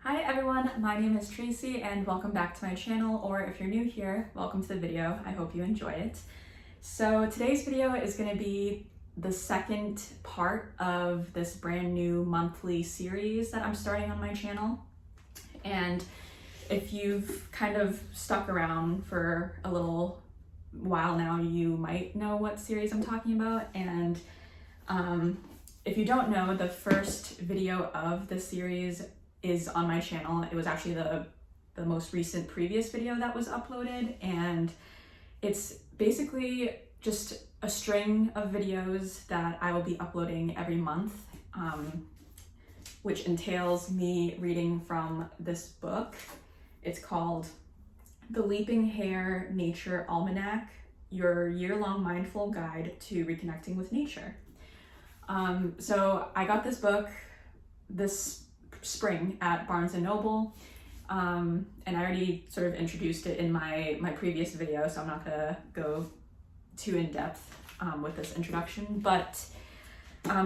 Hi everyone, my name is Tracy and welcome back to my channel, or if you're new here, welcome to the video. I hope you enjoy it. So today's video is going to be the second part of this brand new monthly series that I'm starting on my channel. And if you've kind of stuck around for a little while now, you might know what series I'm talking about. And if you don't know, the first video of the series is on my channel. It was actually the most recent previous video that was uploaded, and it's basically just a string of videos that I will be uploading every month, which entails me reading from this book. It's called The Leaping Hare Nature Almanac, your year-long mindful guide to reconnecting with nature. So I got this book this spring at Barnes & Noble, and I already sort of introduced it in my previous video, so I'm not gonna go too in depth with this introduction, but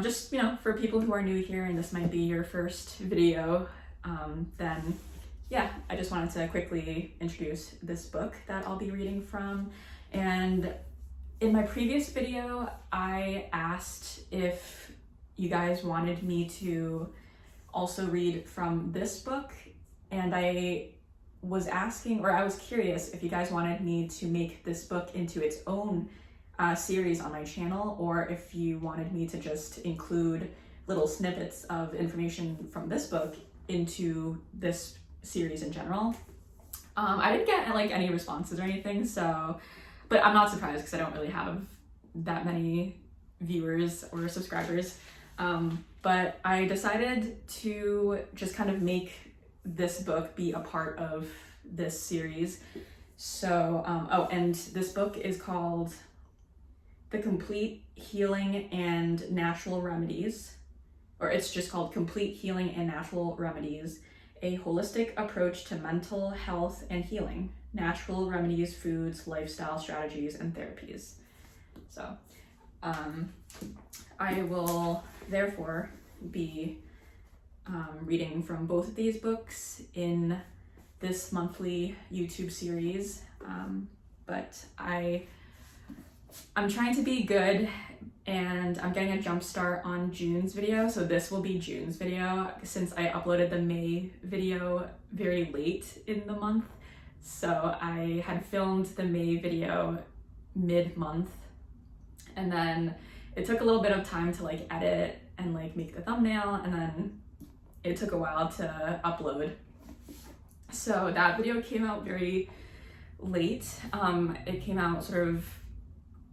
just, for people who are new here and this might be your first video, then yeah, I just wanted to quickly introduce this book that I'll be reading from. And in my previous video, I asked if you guys wanted me to also read from this book, and I was curious if you guys wanted me to make this book into its own series on my channel, or if you wanted me to just include little snippets of information from this book into this series in general. I didn't get any responses or anything, so, but I'm not surprised because I don't really have that many viewers or subscribers. But I decided to just kind of make this book be a part of this series. So, and this book is called The Complete Healing and Natural Remedies, or it's just called Complete Healing and Natural Remedies, a holistic approach to mental health and healing, natural remedies, foods, lifestyle strategies, and therapies. So, I will therefore be reading from both of these books in this monthly YouTube series, but I'm trying to be good, and I'm getting a jump start on June's video, so this will be June's video since I uploaded the May video very late in the month. So I had filmed the May video mid-month, and then it took a little bit of time to edit and make the thumbnail, and then it took a while to upload. So that video came out very late. It came out sort of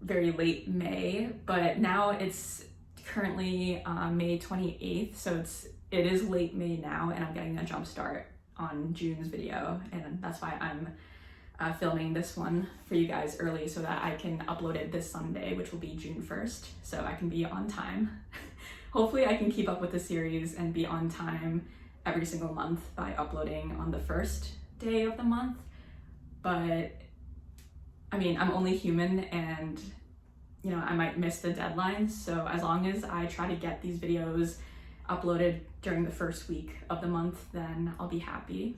very late May, but now it's currently May 28th, so it is late May now, and I'm getting a jump start on June's video, and that's why I'm filming this one for you guys early so that I can upload it this Sunday, which will be June 1st, so I can be on time. Hopefully I can keep up with the series and be on time every single month by uploading on the first day of the month, but I mean, I'm only human, and I might miss the deadlines, so as long as I try to get these videos uploaded during the first week of the month, then I'll be happy.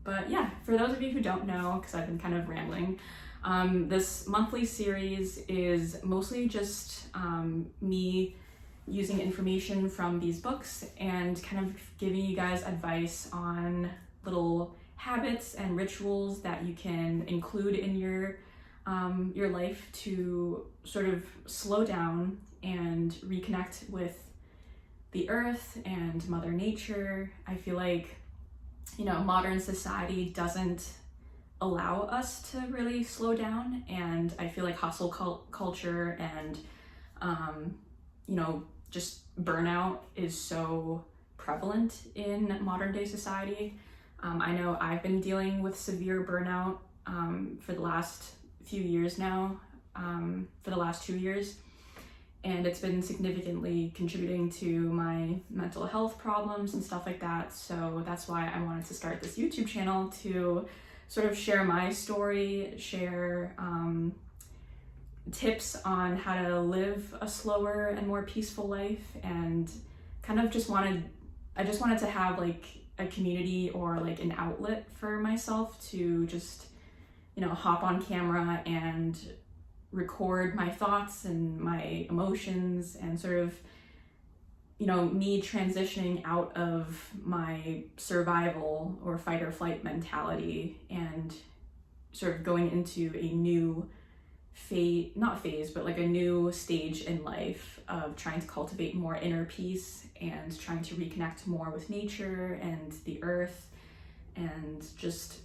But yeah, for those of you who don't know, because I've been kind of rambling, this monthly series is mostly just me using information from these books and kind of giving you guys advice on little habits and rituals that you can include in your life to sort of slow down and reconnect with the earth and Mother Nature. I feel like modern society doesn't allow us to really slow down, and I feel like hustle culture and just burnout is so prevalent in modern day society. I know I've been dealing with severe burnout for the last few years now, for the last 2 years, and it's been significantly contributing to my mental health problems and stuff like that. So that's why I wanted to start this YouTube channel, to sort of share my story, share tips on how to live a slower and more peaceful life, and kind of I just wanted to have a community or like an outlet for myself to just, hop on camera and record my thoughts and my emotions, and sort of, me transitioning out of my survival or fight or flight mentality and sort of going into a new not phase, but like a new stage in life of trying to cultivate more inner peace and trying to reconnect more with nature and the earth, and just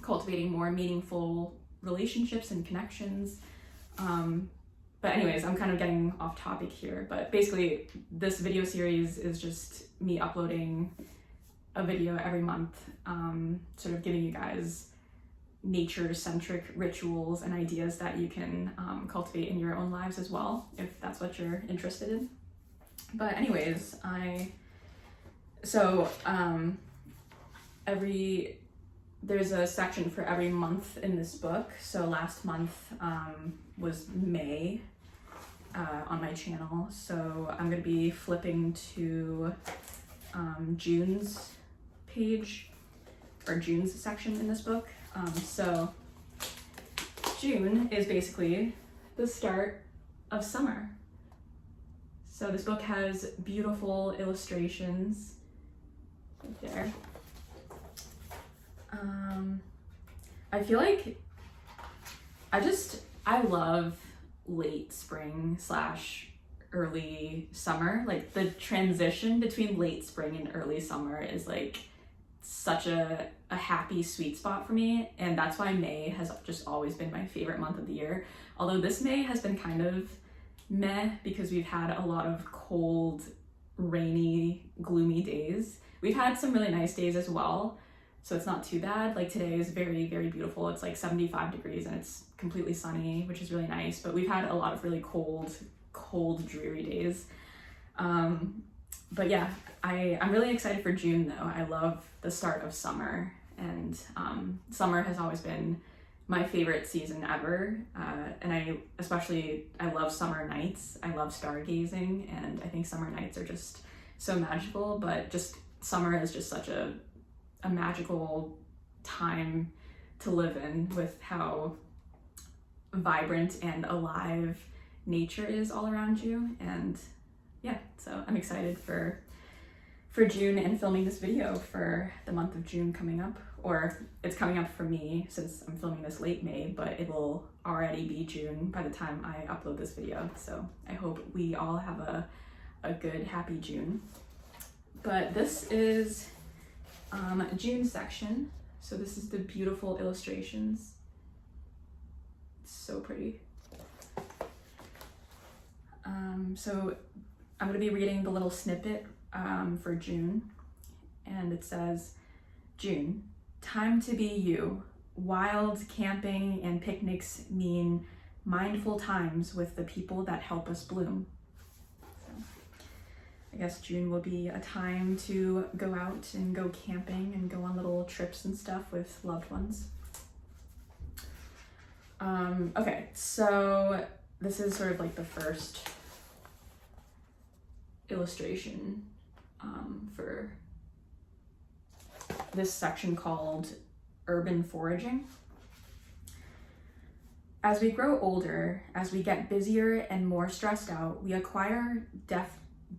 cultivating more meaningful relationships and connections. But anyways, I'm kind of getting off topic here, but basically this video series is just me uploading a video every month, sort of giving you guys nature-centric rituals and ideas that you can cultivate in your own lives as well, if that's what you're interested in. But anyways, there's a section for every month in this book. So last month was May on my channel. So I'm gonna be flipping to June's page, or June's section in this book. So June is basically the start of summer. So this book has beautiful illustrations right there. I feel like I love late spring / early summer. Like the transition between late spring and early summer is like such a happy sweet spot for me, and that's why May has just always been my favorite month of the year. Although this May has been kind of meh because we've had a lot of cold, rainy, gloomy days. We've had some really nice days as well, so it's not too bad. Like today is very, very beautiful. It's like 75 degrees and it's completely sunny, which is really nice, but we've had a lot of really cold, dreary days. But yeah, I'm really excited for June though. I love the start of summer, and summer has always been my favorite season ever. And I love summer nights. I love stargazing, and I think summer nights are just so magical, but just summer is just such a magical time to live in, with how vibrant and alive nature is all around you. And yeah, so I'm excited for June and filming this video for the month of June coming up. Or it's coming up for me since I'm filming this late May, but it will already be June by the time I upload this video. So I hope we all have a good, happy June. But this is June section. So this is the beautiful illustrations. It's so pretty. So I'm going to be reading the little snippet for June, and it says, June, time to be you. Wild camping and picnics mean mindful times with the people that help us bloom. So I guess June will be a time to go out and go camping and go on little trips and stuff with loved ones. Okay, so this is sort of like the first illustration for this section called Urban Foraging. As we grow older, as we get busier and more stressed out, we acquire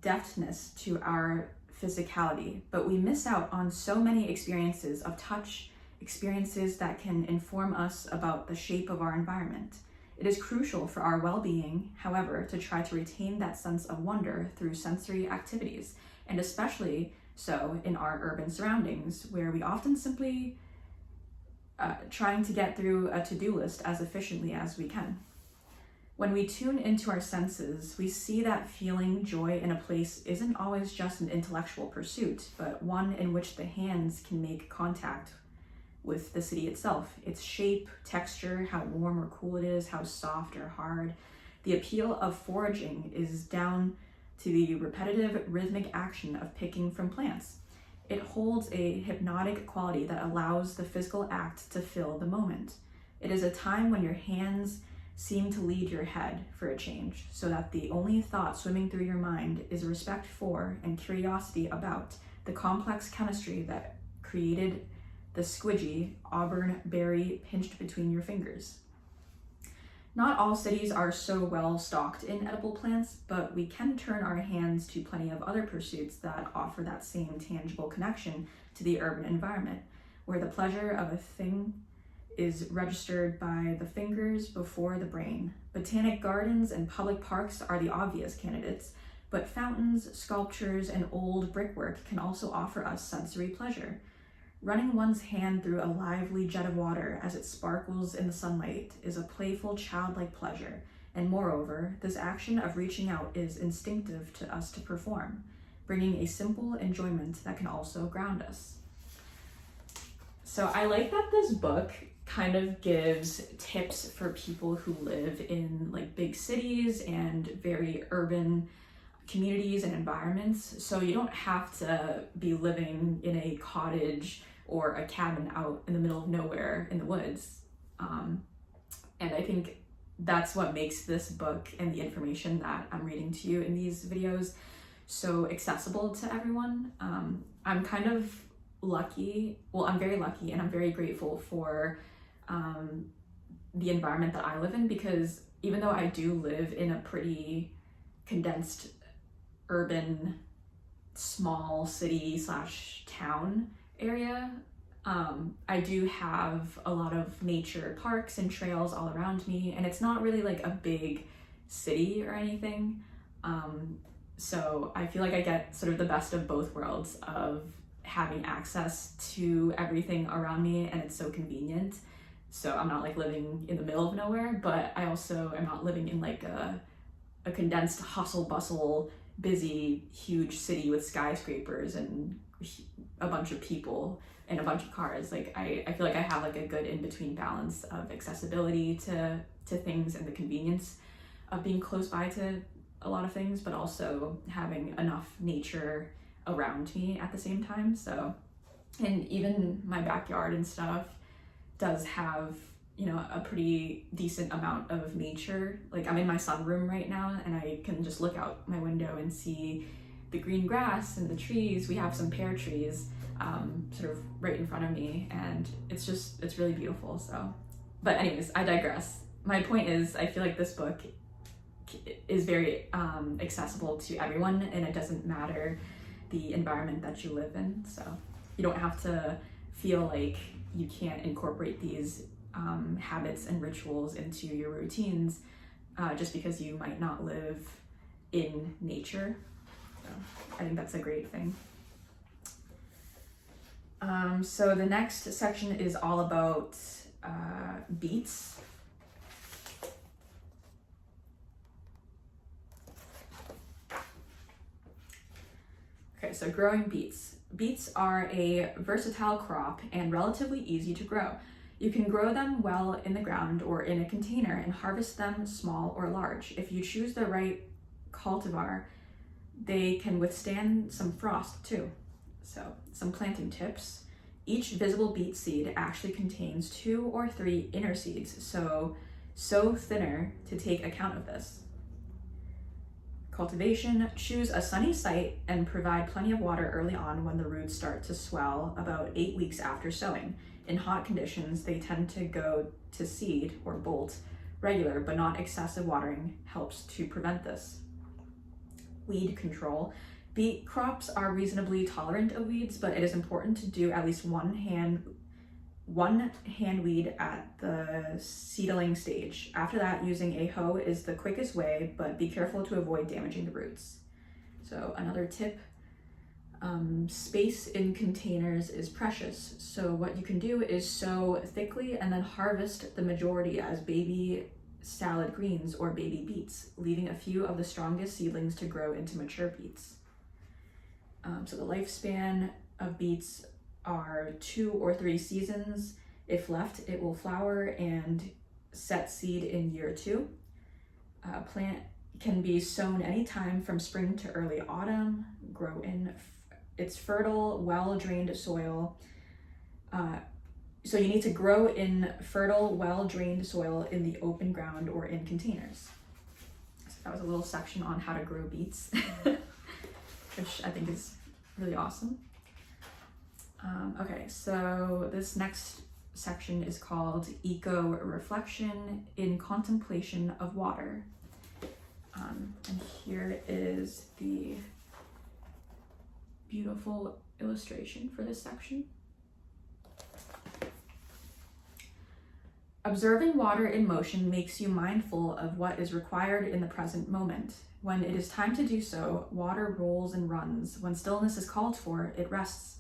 deftness to our physicality, but we miss out on so many experiences of touch, experiences that can inform us about the shape of our environment. It is crucial for our well-being, however, to try to retain that sense of wonder through sensory activities, and especially so in our urban surroundings, where we often simply trying to get through a to-do list as efficiently as we can. When we tune into our senses, we see that feeling joy in a place isn't always just an intellectual pursuit, but one in which the hands can make contact with the city itself, its shape, texture, how warm or cool it is, how soft or hard. The appeal of foraging is down to the repetitive rhythmic action of picking from plants. It holds a hypnotic quality that allows the physical act to fill the moment. It is a time when your hands seem to lead your head for a change, so that the only thought swimming through your mind is respect for and curiosity about the complex chemistry that created the squidgy auburn berry pinched between your fingers. Not all cities are so well stocked in edible plants, but we can turn our hands to plenty of other pursuits that offer that same tangible connection to the urban environment, where the pleasure of a thing is registered by the fingers before the brain. Botanic gardens and public parks are the obvious candidates, but fountains, sculptures, and old brickwork can also offer us sensory pleasure. Running one's hand through a lively jet of water as it sparkles in the sunlight is a playful, childlike pleasure, and moreover, this action of reaching out is instinctive to us to perform, bringing a simple enjoyment that can also ground us. So I like that this book kind of gives tips for people who live in like big cities and very urban communities and environments. So you don't have to be living in a cottage or a cabin out in the middle of nowhere in the woods. And I think that's what makes this book and the information that I'm reading to you in these videos so accessible to everyone. I'm kind of lucky, well, I'm very lucky and I'm very grateful for the environment that I live in, because even though I do live in a pretty condensed urban small city / town area, I do have a lot of nature parks and trails all around me, and it's not really like a big city or anything, so I feel like I get sort of the best of both worlds of having access to everything around me, and it's so convenient. So I'm not like living in the middle of nowhere, but I also am not living in like a condensed hustle bustle busy huge city with skyscrapers and a bunch of people and a bunch of cars. Like I feel like I have like a good in-between balance of accessibility to things and the convenience of being close by to a lot of things, but also having enough nature around me at the same time. So, and even my backyard and stuff does have, you know, a pretty decent amount of nature. Like I'm in my sunroom right now and I can just look out my window and see the green grass and the trees. We have some pear trees sort of right in front of me, and it's really beautiful. So, but anyways, I digress. My point is, I feel like this book is very accessible to everyone, and it doesn't matter the environment that you live in. So you don't have to feel like you can't incorporate these habits and rituals into your routines just because you might not live in nature. So I think that's a great thing. So the next section is all about beets. Okay, so growing beets. Beets are a versatile crop and relatively easy to grow. You can grow them well in the ground or in a container and harvest them small or large. If you choose the right cultivar, they can withstand some frost too. So some planting tips. Each visible beet seed actually contains 2 or 3 inner seeds, so sow thinner to take account of this. Cultivation. Choose a sunny site and provide plenty of water early on when the roots start to swell about 8 weeks after sowing. In hot conditions, they tend to go to seed or bolt. Regular but not excessive watering helps to prevent this. Weed control. Beet crops are reasonably tolerant of weeds, but it is important to do at least one hand weed at the seedling stage. After that, using a hoe is the quickest way, but be careful to avoid damaging the roots. So another tip, space in containers is precious. So what you can do is sow thickly and then harvest the majority as baby salad greens or baby beets, leaving a few of the strongest seedlings to grow into mature beets. So the lifespan of beets are 2 or 3 seasons. If left, it will flower and set seed in year 2. Plant can be sown anytime from spring to early autumn. Grow in its fertile, well-drained soil. So you need to grow in fertile, well-drained soil in the open ground or in containers. So that was a little section on how to grow beets, which I think is really awesome. Okay, so this next section is called Eco-Reflection in Contemplation of Water. And here is the beautiful illustration for this section. Observing water in motion makes you mindful of what is required in the present moment. When it is time to do so, water rolls and runs. When stillness is called for, it rests.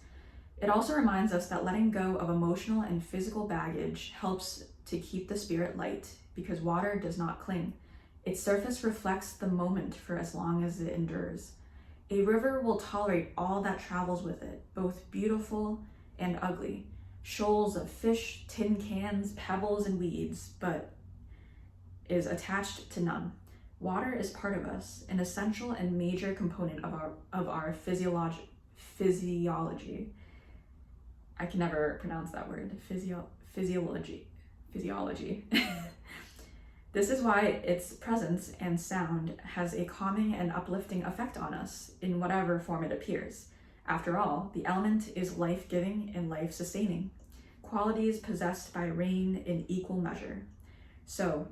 It also reminds us that letting go of emotional and physical baggage helps to keep the spirit light, because water does not cling. Its surface reflects the moment for as long as it endures. A river will tolerate all that travels with it, both beautiful and ugly. Shoals of fish, tin cans, pebbles, and weeds, but is attached to none. Water is part of us, an essential and major component of our physiology. I can never pronounce that word. Physiology. This is why its presence and sound has a calming and uplifting effect on us in whatever form it appears. After all, the element is life-giving and life-sustaining, qualities possessed by rain in equal measure. So,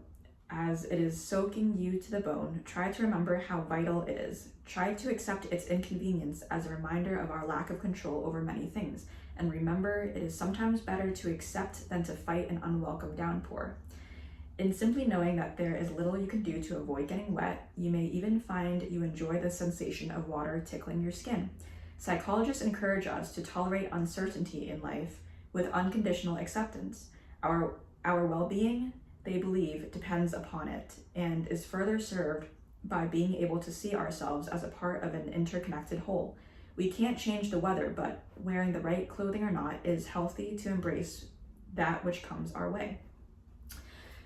as it is soaking you to the bone, try to remember how vital it is. Try to accept its inconvenience as a reminder of our lack of control over many things, and remember it is sometimes better to accept than to fight an unwelcome downpour. In simply knowing that there is little you can do to avoid getting wet, you may even find you enjoy the sensation of water tickling your skin. Psychologists encourage us to tolerate uncertainty in life with unconditional acceptance. Our well-being, they believe, depends upon it and is further served by being able to see ourselves as a part of an interconnected whole. We can't change the weather, but wearing the right clothing or not is healthy to embrace that which comes our way.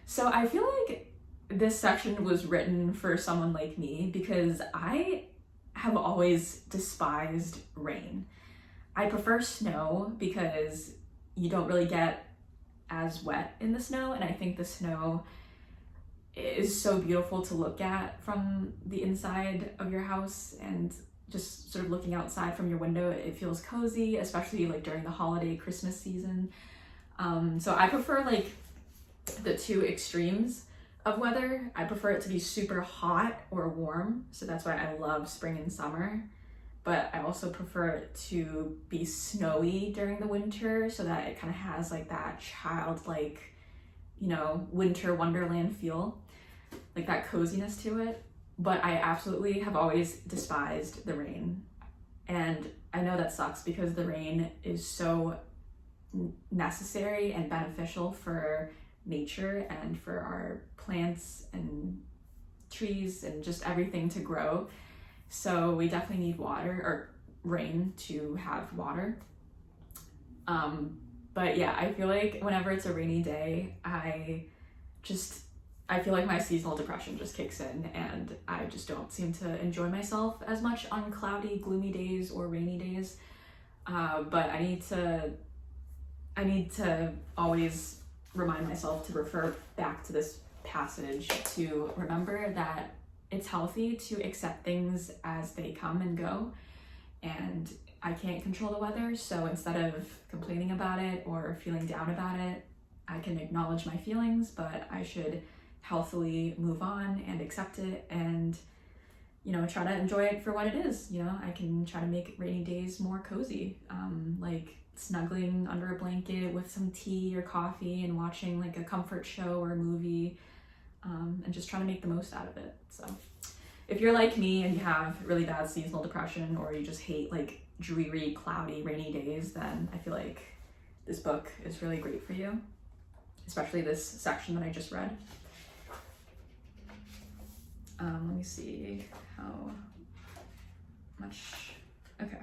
So I feel like this section was written for someone like me because I have always despised rain. I prefer snow because you don't really get as wet in the snow, and I think the snow is so beautiful to look at from the inside of your house, and just sort of looking outside from your window, it feels cozy, especially like during the holiday Christmas season. So I prefer like the two extremes of weather. I prefer it to be super hot or warm, so that's why I love spring and summer. But I also prefer it to be snowy during the winter, so that it kind of has like that childlike, winter wonderland feel, like that coziness to it. But I absolutely have always despised the rain. And I know that sucks because the rain is so necessary and beneficial for nature and for our plants and trees and just everything to grow. So we definitely need water or rain to have water. But yeah, I feel like whenever it's a rainy day, I feel like my seasonal depression just kicks in, and I just don't seem to enjoy myself as much on cloudy, gloomy days or rainy days. But I need to always remind myself to refer back to this passage to remember that it's healthy to accept things as they come and go, and I can't control the weather, so instead of complaining about it or feeling down about it, I can acknowledge my feelings, but I should healthily move on and accept it and, try to enjoy it for what it is. I can try to make rainy days more cozy, like snuggling under a blanket with some tea or coffee and watching like a comfort show or a movie, and just trying to make the most out of it. So if you're like me and you have really bad seasonal depression, or you just hate like dreary, cloudy, rainy days, then I feel like this book is really great for you, especially this section that I just read. Let me see how much, okay,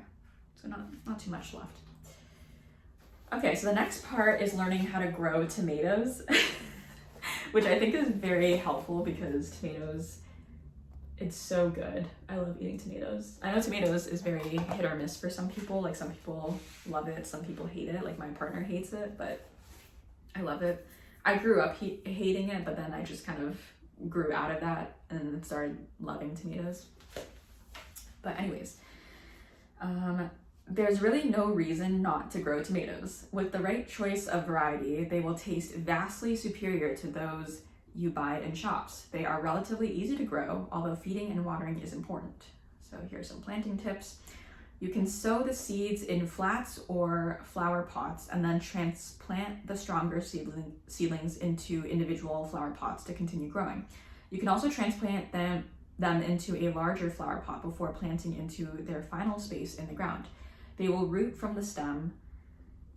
so not too much left. Okay, so the next part is learning how to grow tomatoes, which I think is very helpful because tomatoes, it's so good. I love eating tomatoes. I know tomatoes is very hit or miss for some people. Like some people love it, some people hate it. Like my partner hates it, but I love it. I grew up hating it, but then I just kind of grew out of that and started loving tomatoes. But anyways, There's really no reason not to grow tomatoes. With the right choice of variety, they will taste vastly superior to those you buy in shops. They are relatively easy to grow, although feeding and watering is important. So here's some planting tips. You can sow the seeds in flats or flower pots and then transplant the stronger seedlings into individual flower pots to continue growing. You can also transplant them into a larger flower pot before planting into their final space in the ground. They will root from the stem,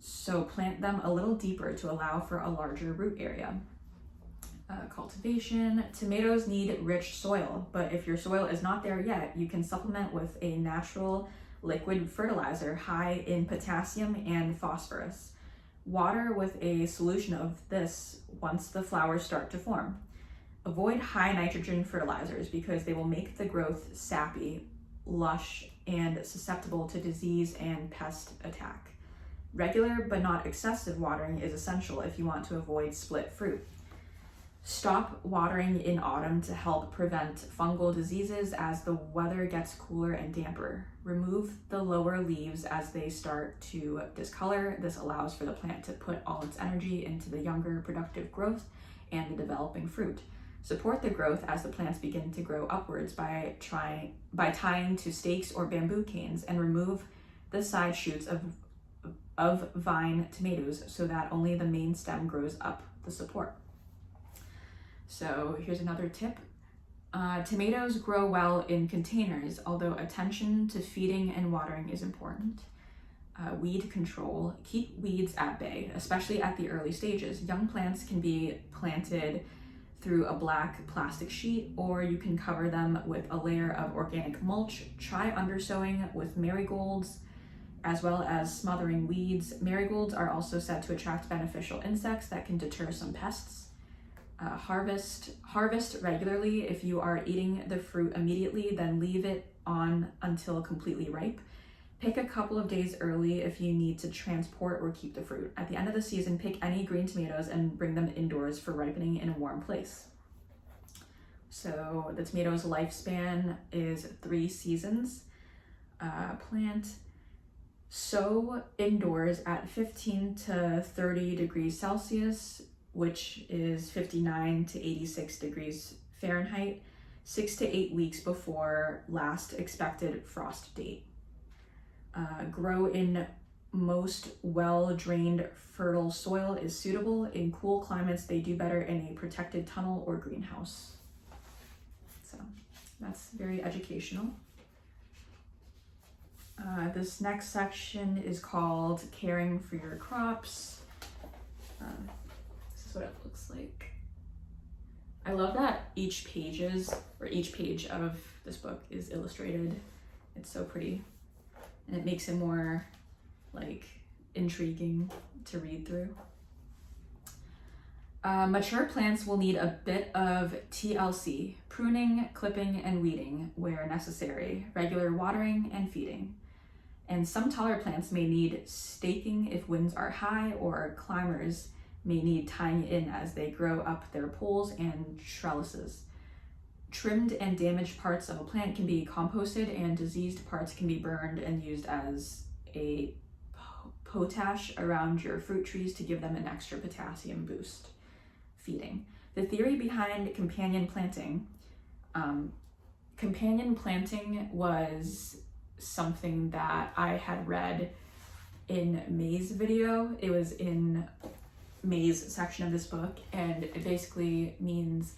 so plant them a little deeper to allow for a larger root area. Cultivation. Tomatoes need rich soil, but if your soil is not there yet, you can supplement with a natural liquid fertilizer high in potassium and phosphorus. Water with a solution of this once the flowers start to form. Avoid high nitrogen fertilizers because they will make the growth sappy, lush, and susceptible to disease and pest attack. Regular but not excessive watering is essential if you want to avoid split fruit. Stop watering in autumn to help prevent fungal diseases as the weather gets cooler and damper. Remove the lower leaves as they start to discolor. This allows for the plant to put all its energy into the younger, productive growth and the developing fruit. Support the growth as the plants begin to grow upwards by tying to stakes or bamboo canes, and remove the side shoots of vine tomatoes so that only the main stem grows up the support. So here's another tip. Tomatoes grow well in containers, although attention to feeding and watering is important. Weed control. Keep weeds at bay, especially at the early stages. Young plants can be planted through a black plastic sheet, or you can cover them with a layer of organic mulch. Try undersowing with marigolds, as well as smothering weeds. Marigolds are also said to attract beneficial insects that can deter some pests. Harvest regularly. If you are eating the fruit immediately, then leave it on until completely ripe. Pick a couple of days early if you need to transport or keep the fruit. At the end of the season, pick any green tomatoes and bring them indoors for ripening in a warm place. So the tomato's lifespan is 3 seasons. Plant. Sow indoors at 15 to 30 degrees Celsius, which is 59 to 86 degrees Fahrenheit, 6 to 8 weeks before last expected frost date. Grow in most well-drained, fertile soil is suitable. In cool climates, they do better in a protected tunnel or greenhouse. So that's very educational. This next section is called Caring for Your Crops. This is what it looks like. I love that each page of this book is illustrated. It's so pretty. And it makes it more intriguing to read through. Mature plants will need a bit of TLC, pruning, clipping, and weeding where necessary, regular watering and feeding. And some taller plants may need staking if winds are high, or climbers may need tying in as they grow up their poles and trellises. Trimmed and damaged parts of a plant can be composted, and diseased parts can be burned and used as a potash around your fruit trees to give them an extra potassium boost. Feeding. The theory behind companion planting. Companion planting was something that I had read in May's video. It was in May's section of this book, and it basically means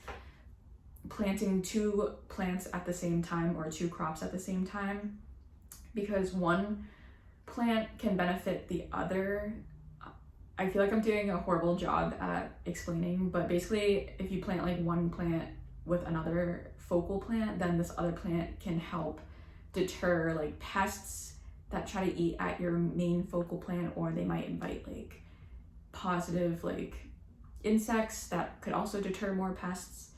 planting 2 plants at the same time, or 2 crops at the same time, because one plant can benefit the other. I feel like I'm doing a horrible job at explaining, but basically if you plant one plant with another focal plant, then this other plant can help deter pests that try to eat at your main focal plant, or they might invite positive insects that could also deter more pests,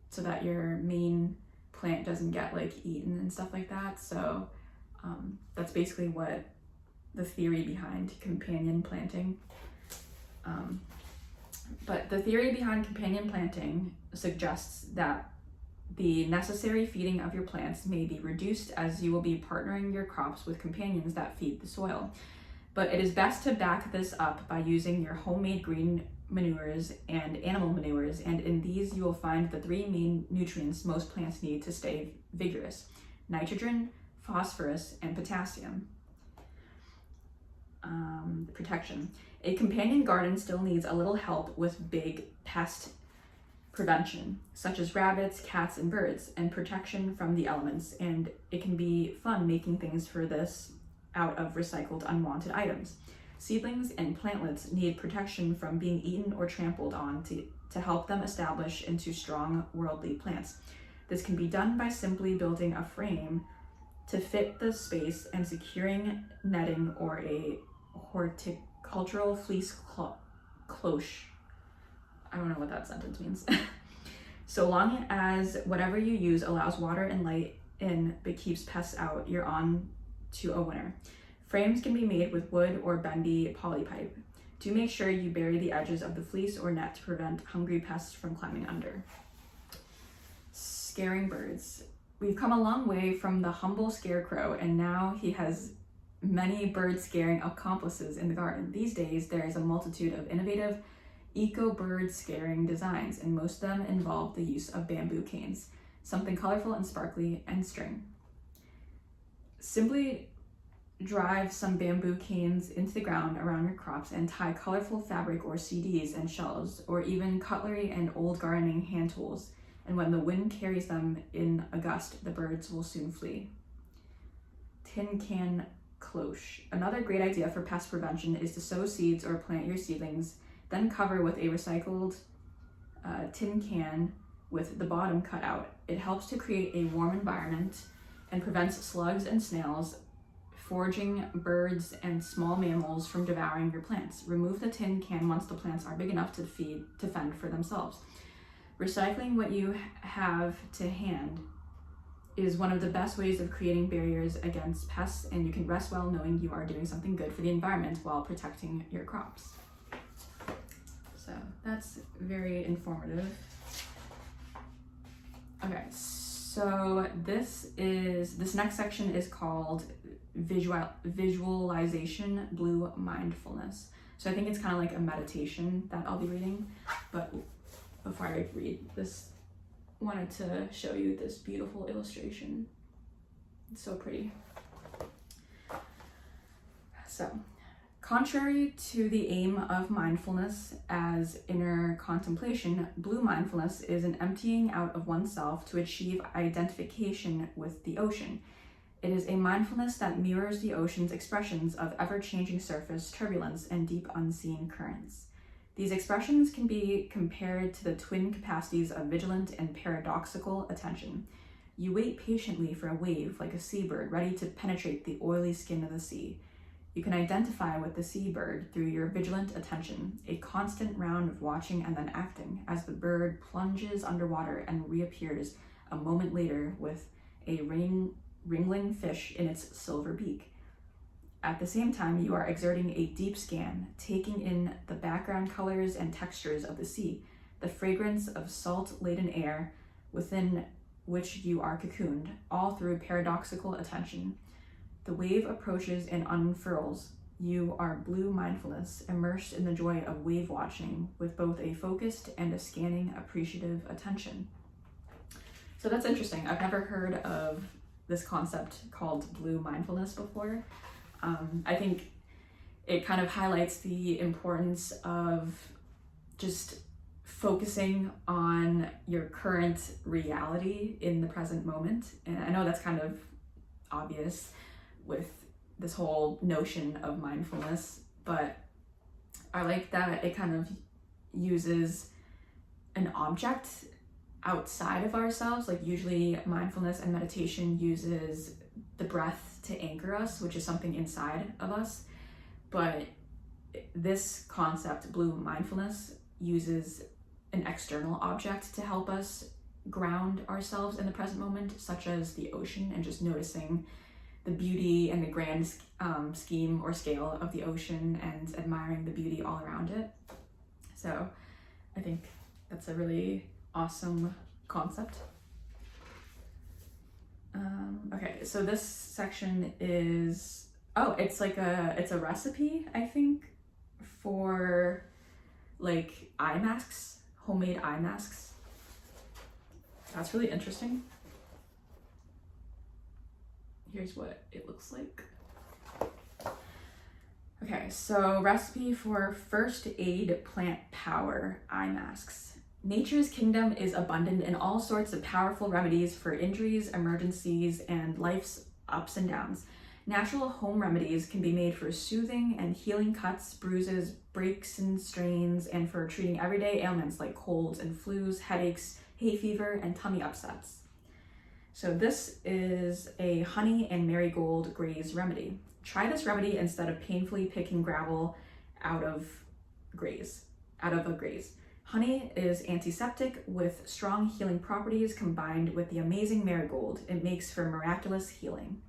so that your main plant doesn't get eaten and stuff like that. So that's basically what the theory behind companion planting. But the theory behind companion planting suggests that The necessary feeding of your plants may be reduced as you will be partnering your crops with companions that feed the soil. But it is best to back this up by using your homemade green manures and animal manures, and in these you will find the 3 main nutrients most plants need to stay vigorous: nitrogen, phosphorus, and potassium. Protection. A companion garden still needs a little help with big pest prevention, such as rabbits, cats, and birds, and protection from the elements, and it can be fun making things for this out of recycled unwanted items. Seedlings and plantlets need protection from being eaten or trampled on to help them establish into strong worldly plants. This can be done by simply building a frame to fit the space and securing netting or a horticultural fleece cloche. I don't know what that sentence means. So long as whatever you use allows water and light in but keeps pests out, you're on to a winner. Frames can be made with wood or bendy polypipe. Do make sure you bury the edges of the fleece or net to prevent hungry pests from climbing under. Scaring birds. We've come a long way from the humble scarecrow, and now he has many bird scaring accomplices in the garden. These days, there is a multitude of innovative eco-bird scaring designs, and most of them involve the use of bamboo canes, something colorful and sparkly, and string. Simply drive some bamboo canes into the ground around your crops and tie colorful fabric or CDs and shells, or even cutlery and old gardening hand tools, and when the wind carries them in a gust, the birds will soon flee. Tin can cloche. Another great idea for pest prevention is to sow seeds or plant your seedlings, then cover with a recycled tin can with the bottom cut out. It helps to create a warm environment and prevents slugs and snails, foraging birds, and small mammals from devouring your plants. Remove the tin can once the plants are big enough to fend for themselves. Recycling what you have to hand is one of the best ways of creating barriers against pests, and you can rest well knowing you are doing something good for the environment while protecting your crops. So that's very informative. Okay, so this next section is called visualization blue mindfulness. So I think it's kind of like a meditation that I'll be reading, but before I read this, wanted to show you this beautiful illustration. It's so pretty. So, contrary to the aim of mindfulness as inner contemplation, blue mindfulness is an emptying out of oneself to achieve identification with the ocean. It is a mindfulness that mirrors the ocean's expressions of ever-changing surface, turbulence, and deep unseen currents. These expressions can be compared to the twin capacities of vigilant and paradoxical attention. You wait patiently for a wave like a seabird ready to penetrate the oily skin of the sea. You can identify with the seabird through your vigilant attention, a constant round of watching and then acting as the bird plunges underwater and reappears a moment later with a wriggling fish in its silver beak. At the same time, you are exerting a deep scan, taking in the background colors and textures of the sea, the fragrance of salt-laden air within which you are cocooned, all through paradoxical attention. The wave approaches and unfurls. You are blue mindfulness, immersed in the joy of wave watching with both a focused and a scanning, appreciative attention. So that's interesting. I've never heard of this concept called blue mindfulness before. I think it kind of highlights the importance of just focusing on your current reality in the present moment. And I know that's kind of obvious with this whole notion of mindfulness, but I like that it kind of uses an object outside of ourselves. Like usually mindfulness and meditation uses the breath to anchor us, which is something inside of us. But this concept, blue mindfulness, uses an external object to help us ground ourselves in the present moment, such as the ocean, and just noticing the beauty and the grand scheme or scale of the ocean and admiring the beauty all around it. So I think that's a really awesome concept. so this section is, it's a recipe, I think, for like eye masks, homemade eye masks. That's really interesting. Here's what it looks like. Okay, so recipe for first aid plant power eye masks. Nature's kingdom is abundant in all sorts of powerful remedies for injuries, emergencies, and life's ups and downs. Natural home remedies can be made for soothing and healing cuts, bruises, breaks and strains, and for treating everyday ailments like colds and flus, headaches, hay fever, and tummy upsets. So this is a honey and marigold graze remedy. Try this remedy instead of painfully picking gravel out of a graze. Honey is antiseptic with strong healing properties combined with the amazing marigold. It makes for miraculous healing.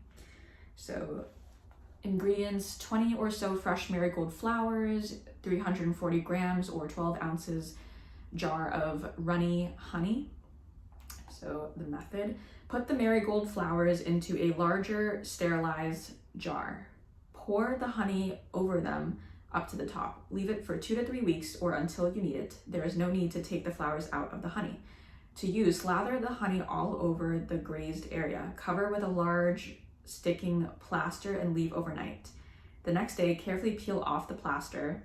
So ingredients: 20 or so fresh marigold flowers, 340 grams or 12 ounces jar of runny honey. So the method: put the marigold flowers into a larger sterilized jar. Pour the honey over them up to the top. Leave it for 2 to 3 weeks or until you need it. There is no need to take the flowers out of the honey. To use, slather the honey all over the grazed area. Cover with a large sticking plaster and leave overnight. The next day, carefully peel off the plaster.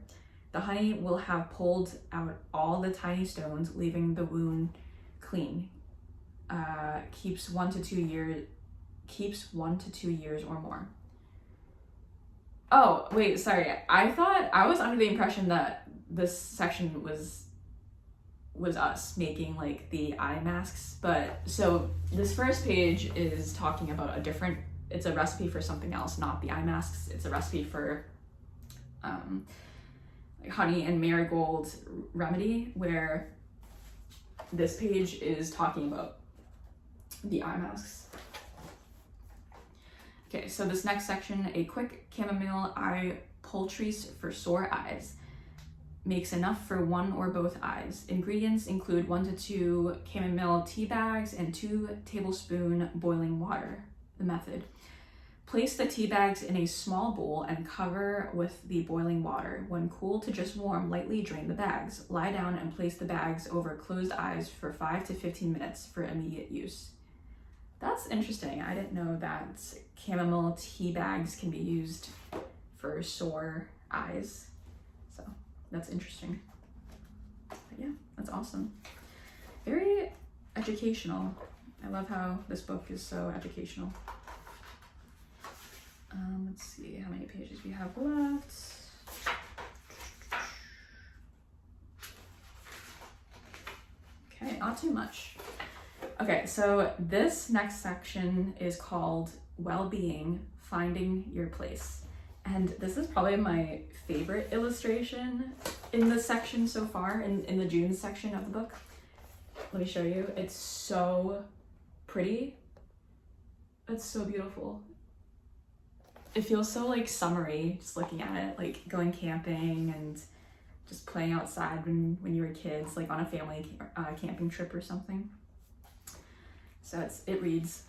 The honey will have pulled out all the tiny stones, leaving the wound clean. Keeps 1 to 2 years or more. Oh, wait, sorry. I was under the impression that this section was us making like the eye masks, but so this first page is talking about it's a recipe for something else, not the eye masks. It's a recipe for like honey and marigold remedy, where this page is talking about the eye masks. Okay, so this next section, a quick chamomile eye poultice for sore eyes. Makes enough for one or both eyes. Ingredients include 1 to 2 chamomile tea bags and 2 tablespoons boiling water. The method: place the tea bags in a small bowl and cover with the boiling water. When cool to just warm, lightly drain the bags. Lie down and place the bags over closed eyes for 5 to 15 minutes for immediate use. That's interesting. I didn't know that chamomile tea bags can be used for sore eyes. So that's interesting. But yeah, that's awesome. Very educational. I love how this book is so educational. Let's see how many pages we have left. Okay, not too much. Okay, so this next section is called Well-Being, Finding Your Place. And this is probably my favorite illustration in this section so far, in the June section of the book. Let me show you. It's so pretty. It's so beautiful. It feels so like summery just looking at it, like going camping and just playing outside when you were kids, like on a family camping trip or something. So it reads: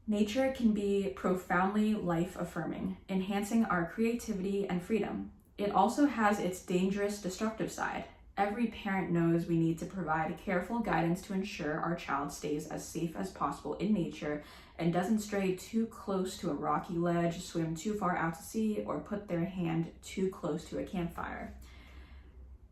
nature can be profoundly life-affirming, enhancing our creativity and freedom. It also has its dangerous, destructive side. Every parent knows we need to provide careful guidance to ensure our child stays as safe as possible in nature and doesn't stray too close to a rocky ledge, swim too far out to sea, or put their hand too close to a campfire.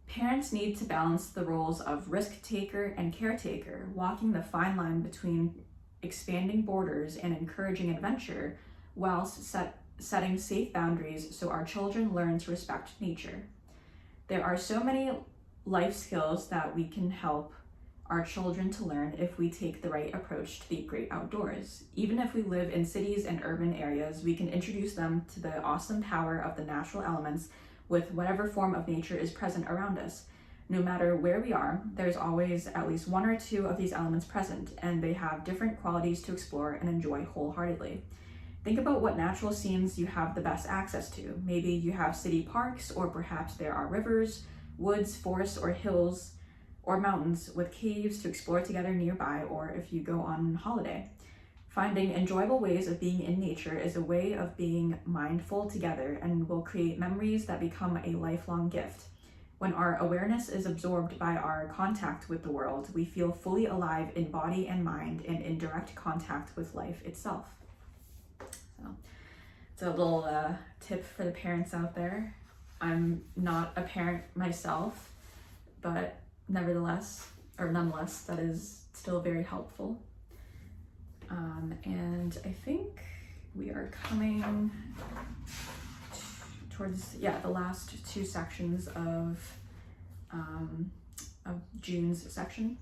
Parents need to balance the roles of risk taker and caretaker, walking the fine line between expanding borders and encouraging adventure, whilst setting safe boundaries so our children learn to respect nature. There are so many life skills that we can help our children to learn if we take the right approach to the great outdoors. Even if we live in cities and urban areas, we can introduce them to the awesome power of the natural elements with whatever form of nature is present around us. No matter where we are, there's always at least 1 or 2 of these elements present, and they have different qualities to explore and enjoy wholeheartedly. Think about what natural scenes you have the best access to. Maybe you have city parks, or perhaps there are rivers, woods, forests, or hills, or mountains with caves to explore together nearby, or if you go on holiday. Finding enjoyable ways of being in nature is a way of being mindful together and will create memories that become a lifelong gift. When our awareness is absorbed by our contact with the world, we feel fully alive in body and mind and in direct contact with life itself. So it's a little tip for the parents out there. I'm not a parent myself, but nonetheless, that is still very helpful. And I think we are coming towards, the last two sections of June's section.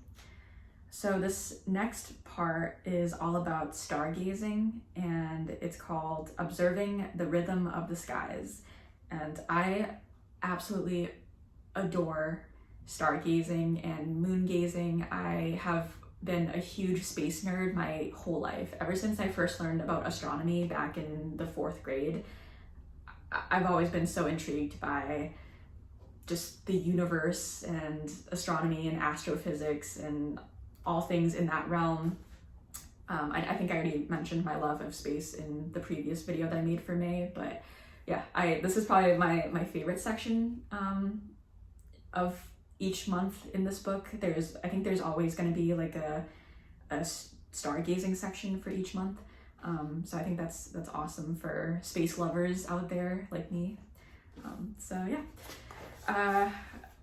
So this next part is all about stargazing, and it's called Observing the Rhythm of the Skies. And I absolutely adore stargazing and moon gazing. I have been a huge space nerd my whole life. Ever since I first learned about astronomy back in the 4th grade, I've always been so intrigued by just the universe and astronomy and astrophysics and all things in that realm. I think I already mentioned my love of space in the previous video that I made for May, but yeah, this is probably my favorite section of each month in this book. I think there's always going to be like a stargazing section for each month. So I think that's awesome for space lovers out there like me. I'm just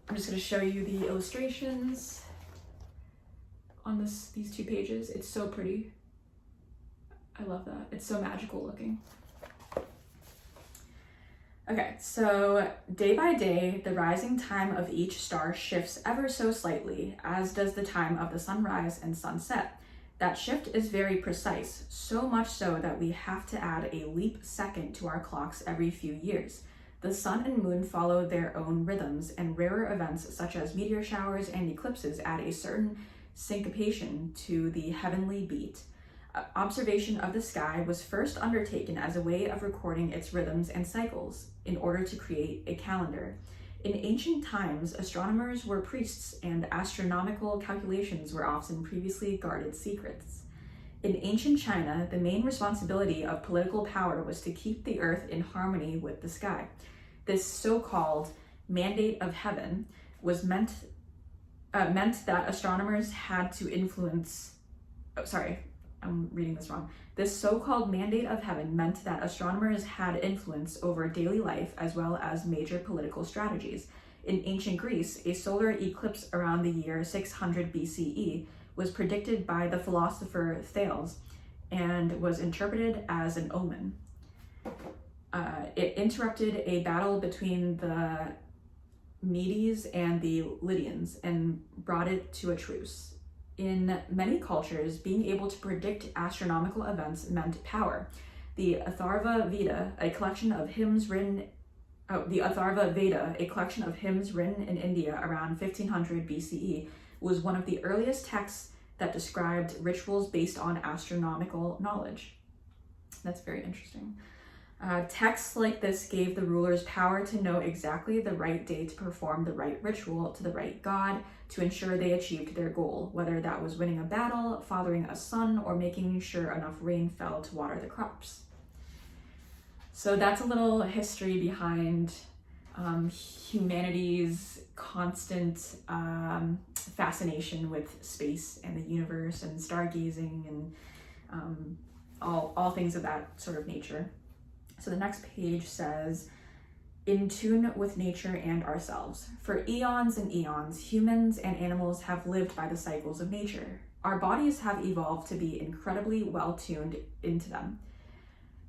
going to show you the illustrations on these 2 pages. It's so pretty. I love that. It's so magical looking. Okay, so day by day, the rising time of each star shifts ever so slightly, as does the time of the sunrise and sunset. That shift is very precise, so much so that we have to add a leap second to our clocks every few years. The sun and moon follow their own rhythms, and rarer events such as meteor showers and eclipses add a certain syncopation to the heavenly beat. Observation of the sky was first undertaken as a way of recording its rhythms and cycles in order to create a calendar. In ancient times, astronomers were priests, and astronomical calculations were often previously guarded secrets. In ancient China, the main responsibility of political power was to keep the earth in harmony with the sky. This so-called mandate of heaven was meant that astronomers had to influence. I'm reading this wrong. This so-called mandate of heaven meant that astronomers had influence over daily life as well as major political strategies. In ancient Greece, a solar eclipse around the year 600 BCE was predicted by the philosopher Thales and was interpreted as an omen. It interrupted a battle between the Medes and the Lydians and brought it to a truce. In many cultures, being able to predict astronomical events meant power. The Atharva Veda, a collection of hymns written in India around 1500 BCE, was one of the earliest texts that described rituals based on astronomical knowledge. That's very interesting. Texts like this gave the rulers power to know exactly the right day to perform the right ritual to the right god to ensure they achieved their goal, whether that was winning a battle, fathering a son, or making sure enough rain fell to water the crops. So that's a little history behind humanity's constant fascination with space and the universe and stargazing and all things of that sort of nature. So the next page says, in tune with nature and ourselves. For eons and eons, humans and animals have lived by the cycles of nature. Our bodies have evolved to be incredibly well tuned into them.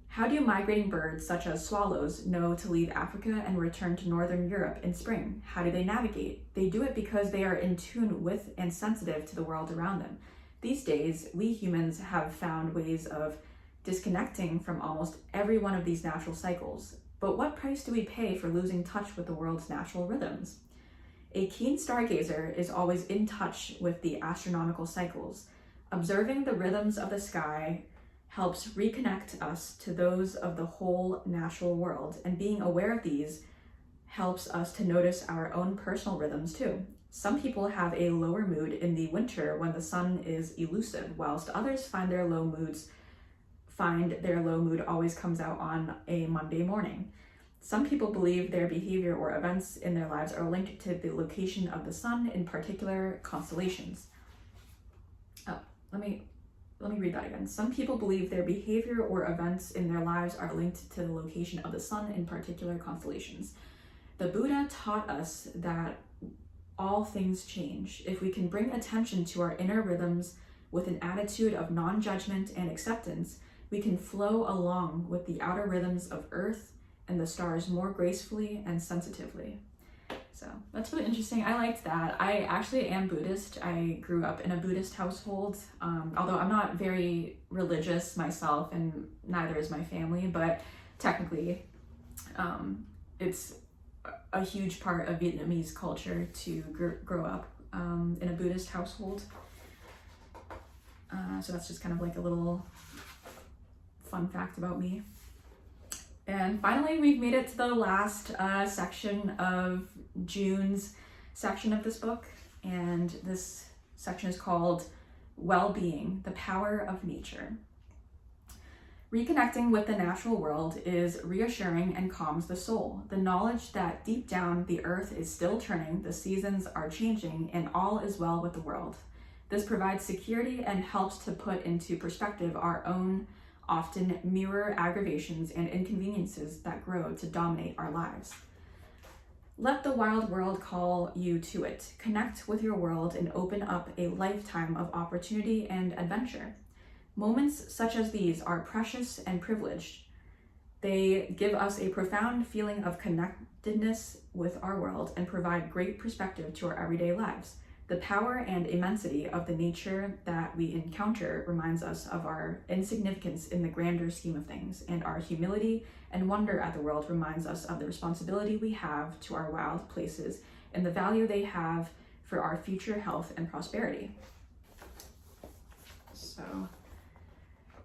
How do migrating birds such as swallows know to leave Africa and return to Northern Europe in spring? How do they navigate? They do it because they are in tune with and sensitive to the world around them. These days, we humans have found ways of disconnecting from almost every one of these natural cycles. But what price do we pay for losing touch with the world's natural rhythms? A keen stargazer is always in touch with the astronomical cycles. Observing the rhythms of the sky helps reconnect us to those of the whole natural world, and being aware of these helps us to notice our own personal rhythms too. Some people have a lower mood in the winter when the sun is elusive, whilst others find their low moods find their low mood always comes out on a Monday morning. Some people believe their behavior or events in their lives are linked to the location of the sun in particular constellations. Let me read that again. Some people believe their behavior or events in their lives are linked to the location of the sun in particular constellations. The Buddha taught us that all things change. If we can bring attention to our inner rhythms with an attitude of non-judgment and acceptance, we can flow along with the outer rhythms of Earth and the stars more gracefully and sensitively. So that's really interesting. I liked that. I actually am Buddhist. I grew up in a Buddhist household, although I'm not very religious myself, and neither is my family, but technically it's a huge part of Vietnamese culture to grow up in a Buddhist household. So that's just kind of like a little fun fact about me. And finally, we've made it to the last section of June's section of this book. And this section is called Well-Being, the Power of Nature. Reconnecting with the natural world is reassuring and calms the soul. The knowledge that deep down the earth is still turning, the seasons are changing, and all is well with the world. This provides security and helps to put into perspective our own often mirror aggravations and inconveniences that grow to dominate our lives. Let the wild world call you to it. Connect with your world and open up a lifetime of opportunity and adventure. Moments such as these are precious and privileged. They give us a profound feeling of connectedness with our world and provide great perspective to our everyday lives. The power and immensity of the nature that we encounter reminds us of our insignificance in the grander scheme of things, and our humility and wonder at the world reminds us of the responsibility we have to our wild places and the value they have for our future health and prosperity. So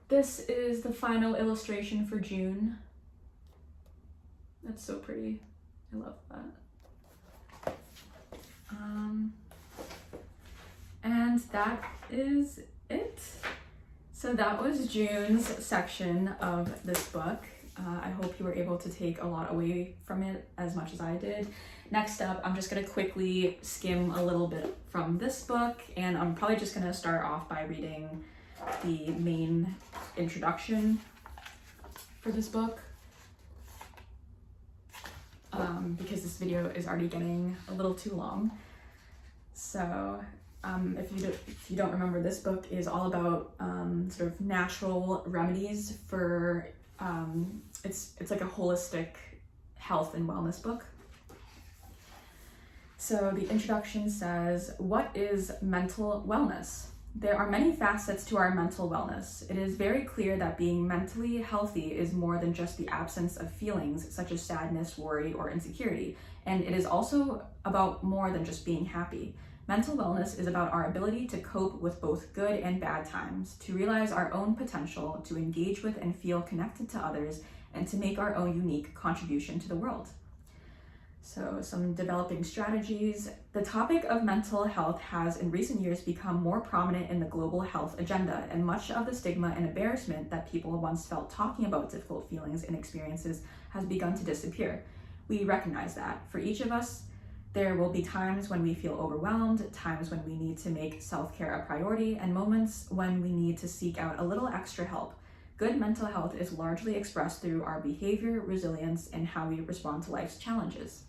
this is the final illustration for June. That's so pretty. I love that. And that is it. So that was June's section of this book. I hope you were able to take a lot away from it as much as I did. Next up, I'm just gonna quickly skim a little bit from this book, and I'm probably just gonna start off by reading the main introduction for this book, because this video is already getting a little too long. So if you don't remember, this book is all about sort of natural remedies for it's like a holistic health and wellness book. So the introduction says, what is mental wellness? There are many facets to our mental wellness. It is very clear that being mentally healthy is more than just the absence of feelings such as sadness, worry, or insecurity. And it is also about more than just being happy. Mental wellness is about our ability to cope with both good and bad times, to realize our own potential, to engage with and feel connected to others, and to make our own unique contribution to the world. So some developing strategies. The topic of mental health has in recent years become more prominent in the global health agenda, and much of the stigma and embarrassment that people once felt talking about difficult feelings and experiences has begun to disappear. We recognize that for each of us, there will be times when we feel overwhelmed, times when we need to make self-care a priority, and moments when we need to seek out a little extra help. Good mental health is largely expressed through our behavior, resilience, and how we respond to life's challenges.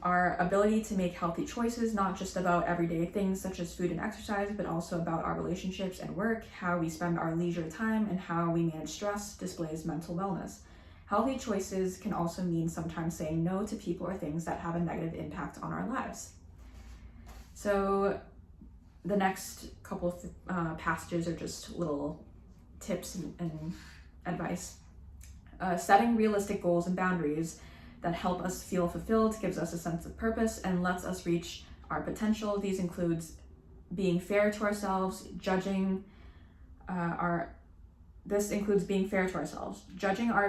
Our ability to make healthy choices, not just about everyday things such as food and exercise, but also about our relationships and work, how we spend our leisure time, and how we manage stress, displays mental wellness. Healthy choices can also mean sometimes saying no to people or things that have a negative impact on our lives. So the next couple of passages are just little tips and advice. Setting realistic goals and boundaries that help us feel fulfilled, gives us a sense of purpose, and lets us reach our potential. These includes being fair to ourselves, judging our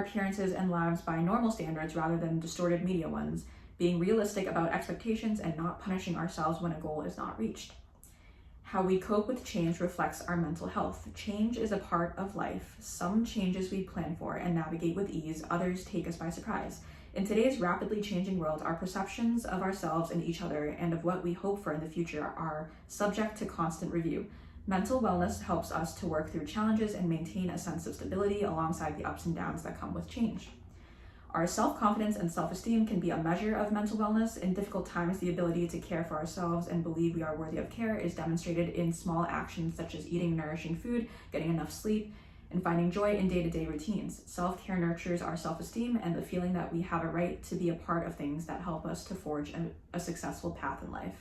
appearances and lives by normal standards rather than distorted media ones, being realistic about expectations and not punishing ourselves when a goal is not reached. How we cope with change reflects our mental health. Change is a part of life. Some changes we plan for and navigate with ease, others take us by surprise. In today's rapidly changing world, our perceptions of ourselves and each other and of what we hope for in the future are subject to constant review. Mental wellness helps us to work through challenges and maintain a sense of stability alongside the ups and downs that come with change. Our self-confidence and self-esteem can be a measure of mental wellness. In difficult times, the ability to care for ourselves and believe we are worthy of care is demonstrated in small actions such as eating nourishing food, getting enough sleep, and finding joy in day-to-day routines. Self-care nurtures our self-esteem and the feeling that we have a right to be a part of things that help us to forge a successful path in life.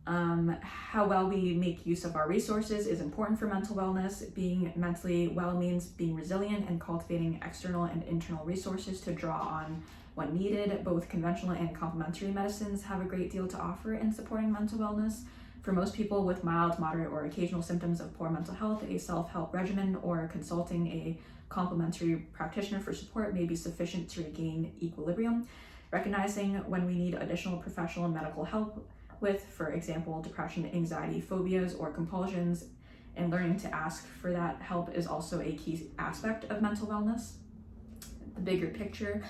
How well we make use of our resources is important for mental wellness. Being mentally well means being resilient and cultivating external and internal resources to draw on when needed. Both conventional and complementary medicines have a great deal to offer in supporting mental wellness. For most people with mild, moderate, or occasional symptoms of poor mental health, a self-help regimen or consulting a complementary practitioner for support may be sufficient to regain equilibrium. Recognizing when we need additional professional and medical help with, for example, depression, anxiety, phobias, or compulsions, and learning to ask for that help is also a key aspect of mental wellness. The bigger picture,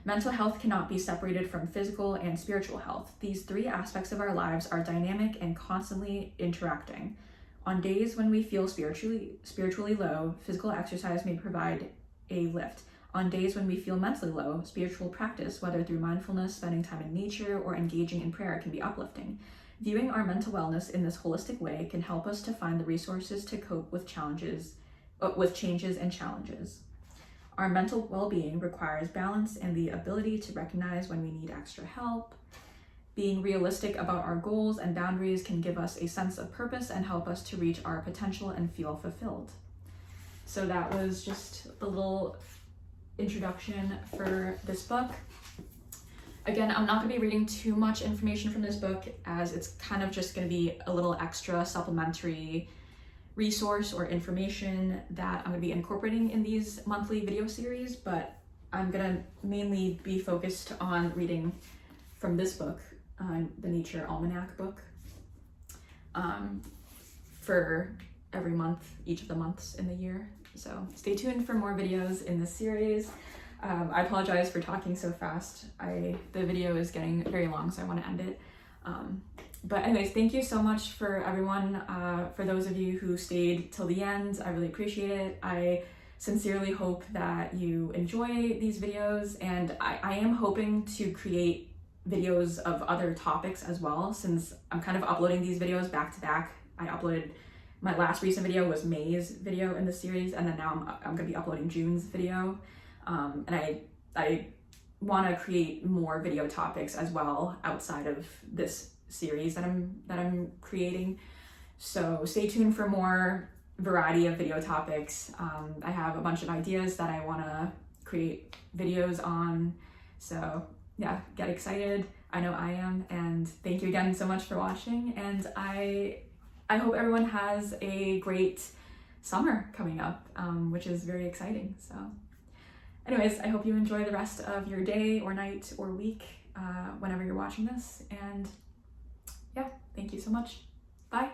mental health cannot be separated from physical and spiritual health. These three aspects of our lives are dynamic and constantly interacting. On days when we feel spiritually low, physical exercise may provide a lift. On days when we feel mentally low, spiritual practice, whether through mindfulness, spending time in nature, or engaging in prayer, can be uplifting. Viewing our mental wellness in this holistic way can help us to find the resources to cope with changes and challenges. Our mental well-being requires balance and the ability to recognize when we need extra help. Being realistic about our goals and boundaries can give us a sense of purpose and help us to reach our potential and feel fulfilled. So that was just a little introduction for this book. Again, I'm not going to be reading too much information from this book, as it's kind of just going to be a little extra supplementary resource or information that I'm going to be incorporating in these monthly video series, but I'm going to mainly be focused on reading from this book, the Nature Almanac book, for every month, each of the months in the year. So stay tuned for more videos in this series. I apologize for talking so fast. The video is getting very long, so I want to end it. But anyways, thank you so much for everyone. For those of you who stayed till the end, I really appreciate it. I sincerely hope that you enjoy these videos, and I am hoping to create videos of other topics as well, since I'm kind of uploading these videos back to back. I uploaded my last recent video was May's video in the series, and then now I'm going to be uploading June's video. And I want to create more video topics as well outside of this series that I'm creating. So stay tuned for more variety of video topics. I have a bunch of ideas that I want to create videos on. So yeah, get excited. I know I am, and thank you again so much for watching. And I hope everyone has a great summer coming up, which is very exciting. So anyways, I hope you enjoy the rest of your day or night or week whenever you're watching this. And yeah, thank you so much. Bye.